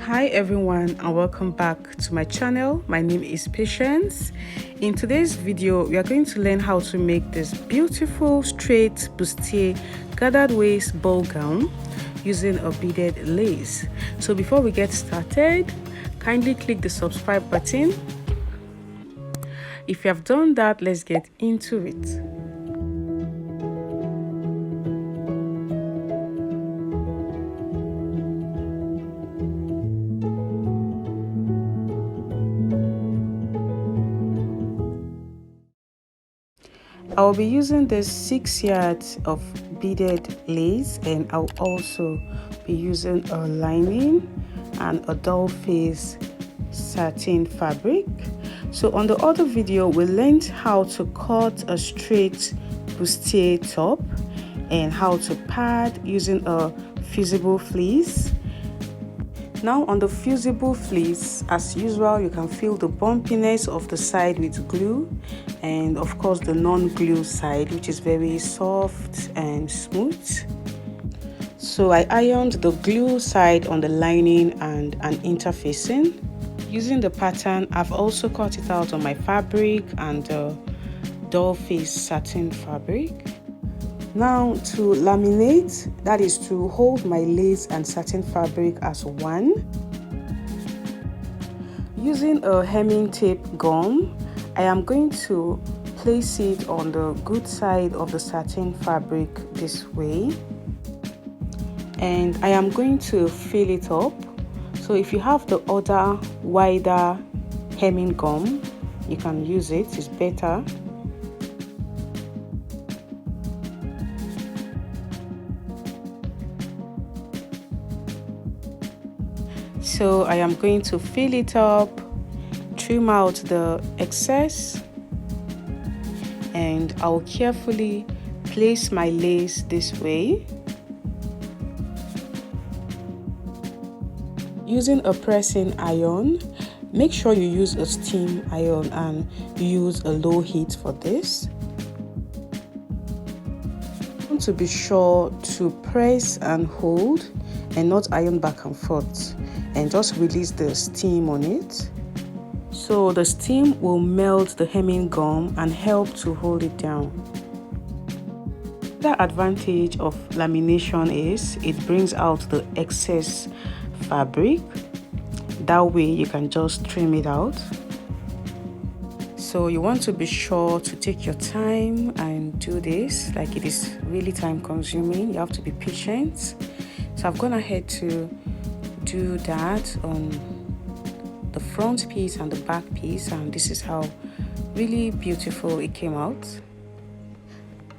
Hi everyone, and welcome back to my channel. My name is Patience. In today's video we are going to learn how to make this beautiful straight bustier gathered waist ball gown using a beaded lace. So before we get started, kindly click the subscribe button. If you have done that, let's get into it. I will be using this 6 yards of beaded lace, and I'll also be using a lining and a doll face satin fabric. So on the other video, we learned how to cut a straight bustier top and how to pad using a fusible fleece. Now on the fusible fleece, as usual, you can feel the bumpiness of the side with glue, and of course the non-glue side, which is very soft and smooth. So I ironed the glue side on the lining and an interfacing. Using the pattern, I've also cut it out on my fabric and the doll face satin fabric. Now to laminate, that is to hold my lace and satin fabric as one. Using a hemming tape gum, I am going to place it on the good side of the satin fabric this way, and I am going to fill it up. So if you have the other wider hemming gum, you can use it, it's better. So I am going to fill it up, trim out the excess, and I'll carefully place my lace this way. Using a pressing iron, make sure you use a steam iron and use a low heat for this. You want to be sure to press and hold and not iron back and forth, and just release the steam on it. So the steam will melt the hemming gum and help to hold it down. The advantage of lamination is it brings out the excess fabric. That way you can just trim it out. So you want to be sure to take your time and do this, like it is really time consuming. You have to be patient. So I've gone ahead to do that on the front piece and the back piece, and this is how really beautiful it came out.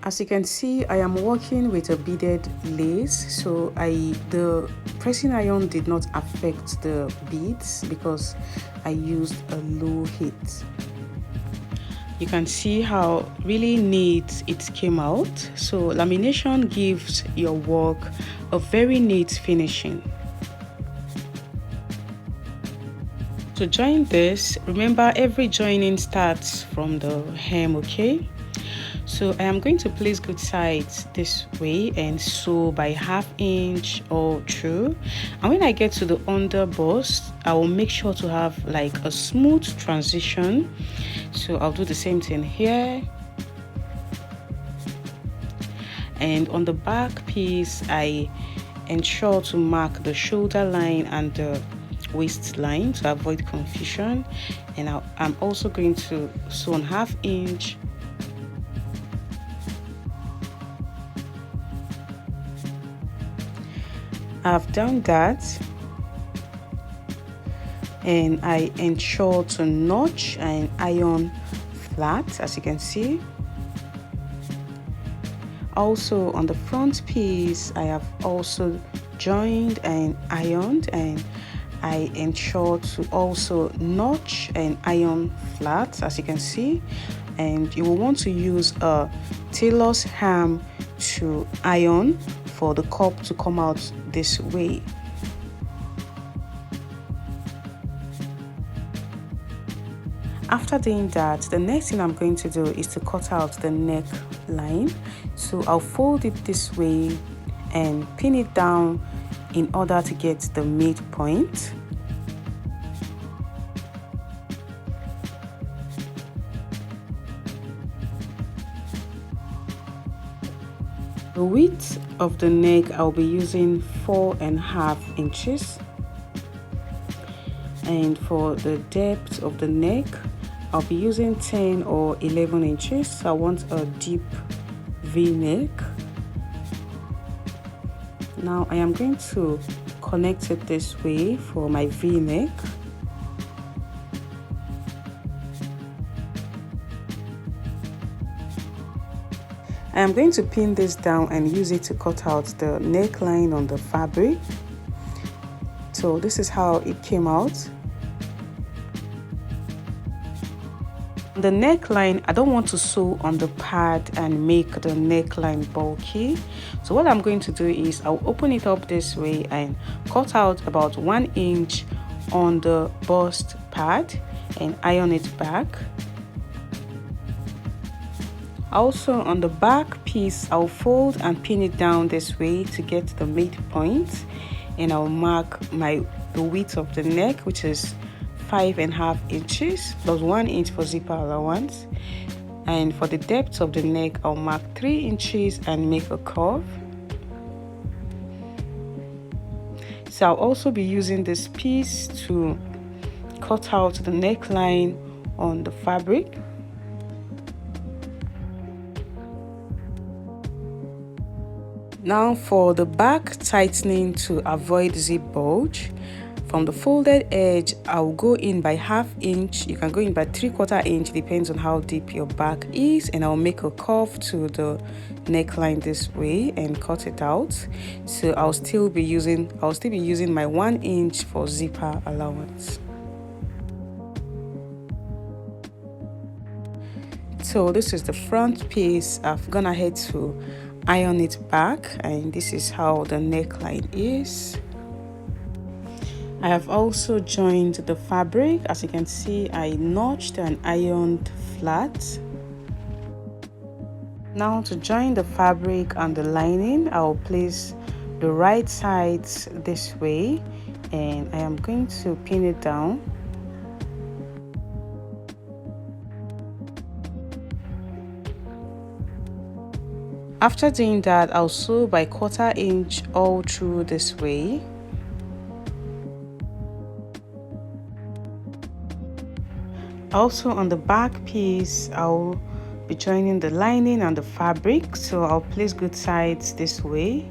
As you can see, I am working with a beaded lace, so the pressing iron did not affect the beads because I used a low heat. You can see how really neat it came out. So lamination gives your work a very neat finishing. To join this, remember every joining starts from the hem, okay? So I am going to place good sides this way and sew by 1/2 inch all through. And when I get to the under bust, I will make sure to have like a smooth transition. So I'll do the same thing here. And on the back piece, I ensure to mark the shoulder line and the waistline to avoid confusion. And I'm also going to sew on 1/2 inch. I've done that, and I ensure to notch and iron flat, as you can see. Also on the front piece, I have also joined and ironed, and I ensure to also notch and iron flat, as you can see. And you will want to use a tailor's ham to iron for the cup to come out this way. After doing that, the next thing I'm going to do is to cut out the neckline. So I'll fold it this way and pin it down in order to get the midpoint. The width of the neck, I'll be using 4.5 inches. And for the depth of the neck, I'll be using 10 or 11 inches. So I want a deep V-neck. Now I am going to connect it this way for my V-neck. I am going to pin this down and use it to cut out the neckline on the fabric. So this is how it came out. The neckline, I don't want to sew on the pad and make the neckline bulky. So what I'm going to do is I'll open it up this way and cut out about 1 inch on the bust pad and iron it back. Also on the back piece, I'll fold and pin it down this way to get the midpoint, and I'll mark the width of the neck, which is 5.5 inches plus 1 inch for zipper allowance. And for the depth of the neck, I'll mark 3 inches and make a curve. So I'll also be using this piece to cut out the neckline on the fabric. Now for the back tightening to avoid zip bulge, from the folded edge, I'll go in by 1/2 inch. You can go in by 3/4 inch, depends on how deep your back is, and I'll make a curve to the neckline this way and cut it out. So I'll still be using my 1 inch for zipper allowance. So this is the front piece. I've gone ahead to iron it back, and this is how the neckline is. I have also joined the fabric. As you can see, I notched and ironed flat. Now to join the fabric and the lining, I'll place the right sides this way, and I am going to pin it down. After doing that, I'll sew by 1/4 inch all through this way. Also on the back piece, I'll be joining the lining and the fabric. So I'll place good sides this way,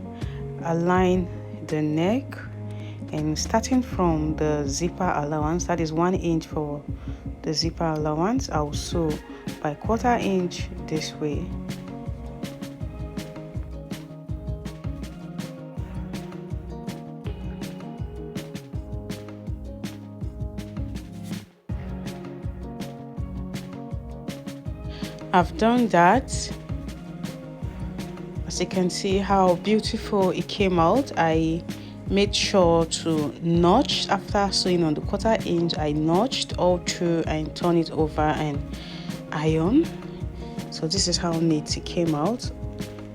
align the neck, and starting from the zipper allowance, that is 1 inch for the zipper allowance, I'll sew by 1/4 inch this way. I've done that. As you can see how beautiful it came out. I made sure to notch after sewing on the 1/4 inch. I notched all through and turn it over and iron. So this is how neat it came out.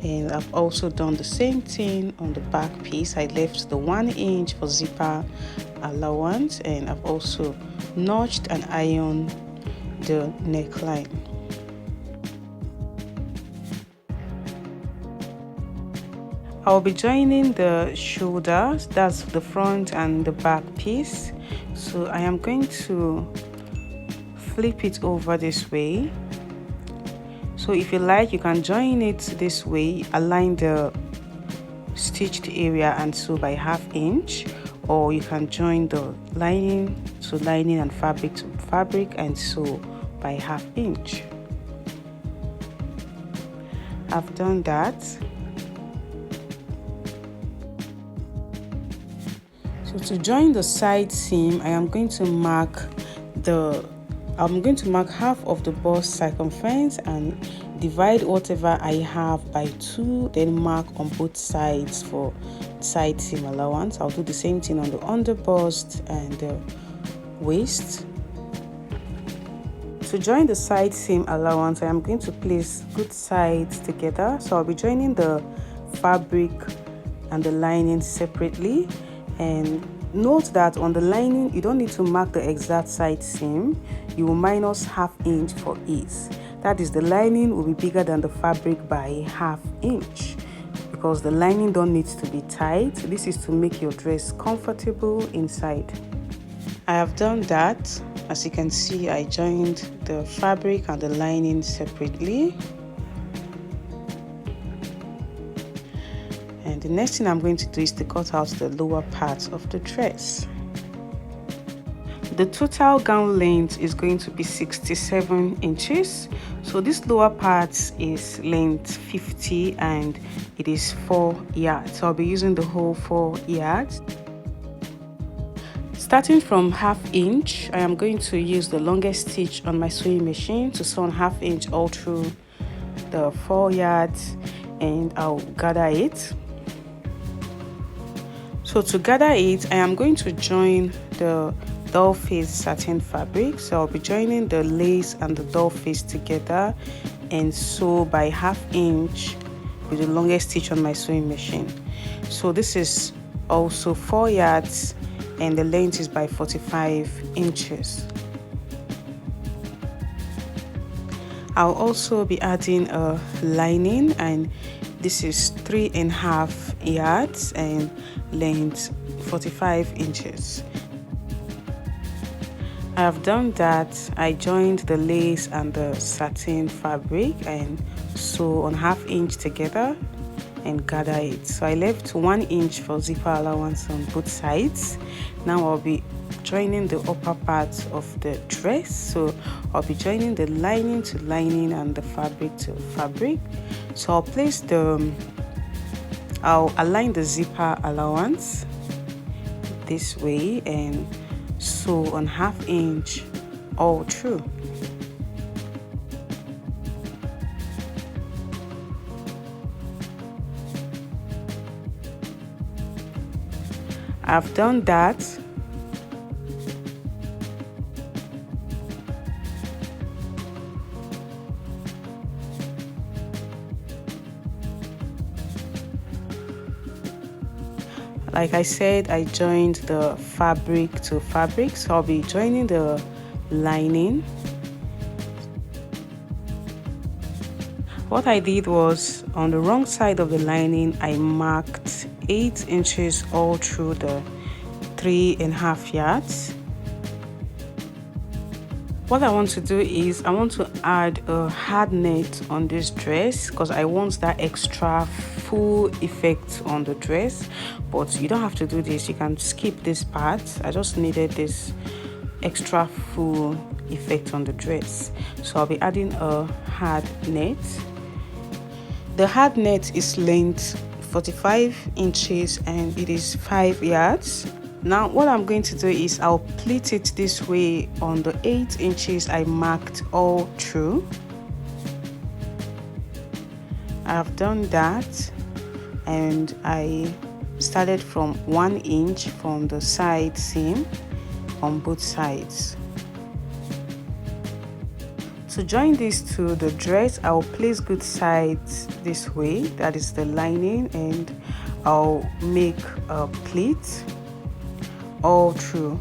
And I've also done the same thing on the back piece. I left the 1 inch for zipper allowance, and I've also notched and ironed the neckline. I'll be joining the shoulders, that's the front and the back piece. So I am going to flip it over this way. So if you like, you can join it this way, align the stitched area and sew by 1/2 inch, or you can join the lining to lining and fabric to fabric and sew by 1/2 inch. I've done that. So to join the side seam, I am going to mark 1/2 of the bust circumference and divide whatever I have by 2, then mark on both sides for side seam allowance. I'll do the same thing on the under bust and the waist. To join the side seam allowance, I am going to place good sides together. So I'll be joining the fabric and the lining separately. And note that on the lining, you don't need to mark the exact side seam. You will minus 1/2 inch for ease. That is, the lining will be bigger than the fabric by 1/2 inch. because the lining don't need to be tight. This is to make your dress comfortable inside. I have done that. As you can see, I joined the fabric and the lining separately. And the next thing I'm going to do is to cut out the lower part of the dress. The total gown length is going to be 67 inches. So this lower part is length 50 and it is 4 yards. So I'll be using the whole 4 yards. Starting from 1/2 inch, I am going to use the longest stitch on my sewing machine to sew on 1/2 inch all through the 4 yards, and I'll gather it. So to gather it, I am going to join the doll face satin fabric. So I'll be joining the lace and the doll face together and sew by 1/2 inch with the longest stitch on my sewing machine. So this is also 4 yards and the length is by 45 inches. I'll also be adding a lining, and this is 3.5 yards and length 45 inches. I have done that. I joined the lace and the satin fabric and sew on 1/2 inch together and gather it. So I left 1 inch for zipper allowance on both sides. Now I'll be joining the upper part of the dress. So I'll be joining the lining to lining and the fabric to fabric. So I'll align the zipper allowance this way and sew on 1/2 inch all through. I've done that. Like I said, I joined the fabric to fabric, so I'll be joining the lining. What I did was, on the wrong side of the lining, I marked 8 inches all through the 3.5 yards. What I want to do is I want to add a hard net on this dress because I want that extra full effect on the dress, but you don't have to do this. You can skip this part. I just needed this extra full effect on the dress, so I'll be adding a hard net. The hard net is length 45 inches and it is 5 yards. Now what I'm going to do is I'll pleat it this way on the 8 inches I marked all through. I've done that, and I started from 1 inch from the side seam on both sides. To join this to the dress, I'll place good sides this way, that is the lining, and I'll make a pleat all through.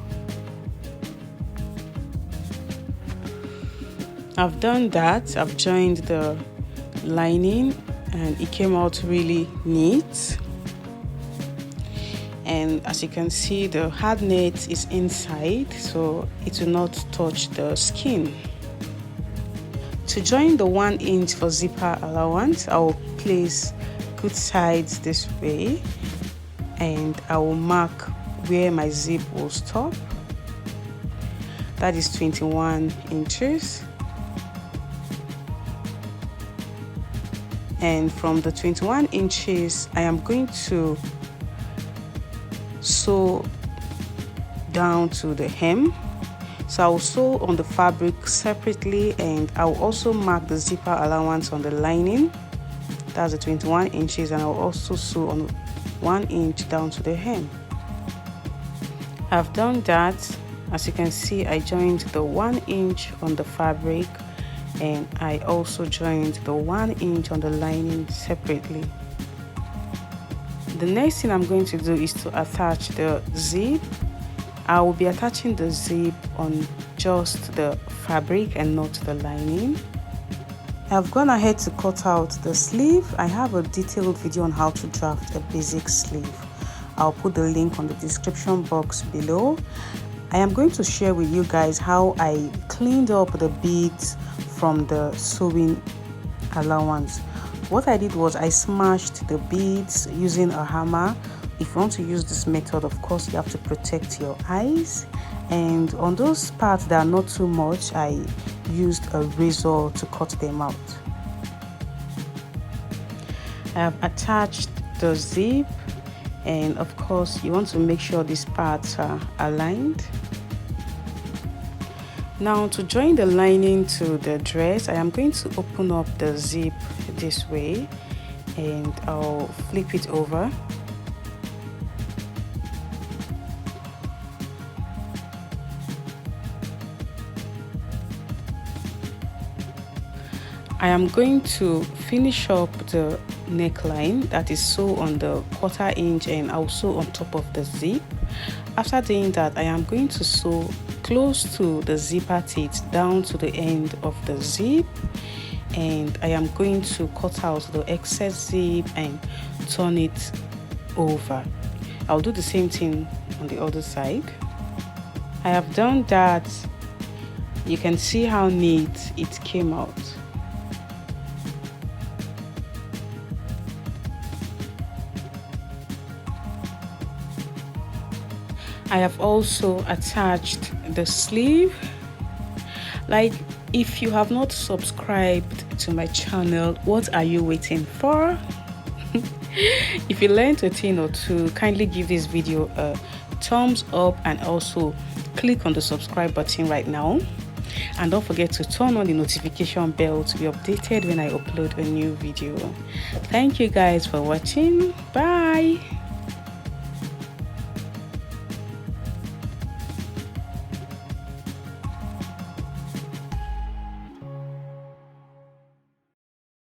I've done that. I've joined the lining and it came out really neat. And as you can see, the hard net is inside, so it will not touch the skin. To join the 1 inch for zipper allowance, I will place good sides this way and I will mark where my zip will stop. That is 21 inches. And from the 21 inches, I am going to sew down to the hem. So I will sew on the fabric separately, and I will also mark the zipper allowance on the lining. That's the 21 inches, and I will also sew on 1 inch down to the hem. I've done that. As you can see, I joined the 1 inch on the fabric, and I also joined the 1 inch on the lining separately. The next thing I'm going to do is to attach the zip. I will be attaching the zip on just the fabric and not the lining. I've gone ahead to cut out the sleeve. I have a detailed video on how to draft a basic sleeve. I'll put the link on the description box below. I am going to share with you guys how I cleaned up the beads from the sewing allowance. What I did was I smashed the beads using a hammer. If you want to use this method, of course, you have to protect your eyes. And on those parts that are not too much, I used a razor to cut them out. I have attached the zip, and of course you want to make sure these parts are aligned. Now to join the lining to the dress, I am going to open up the zip this way and I'll flip it over. I am going to finish up the neckline that is sewn on the 1/4 inch, and I'll sew on top of the zip. After doing that, I am going to sew close to the zipper teeth down to the end of the zip, and I am going to cut out the excess zip and turn it over. I'll do the same thing on the other side. I have done that. You can see how neat it came out. I have also attached the sleeve. Like, if you have not subscribed to my channel, what are you waiting for? If you learned a thing or two, kindly give this video a thumbs up and also click on the subscribe button right now. And don't forget to turn on the notification bell to be updated when I upload a new video. Thank you guys for watching. Bye.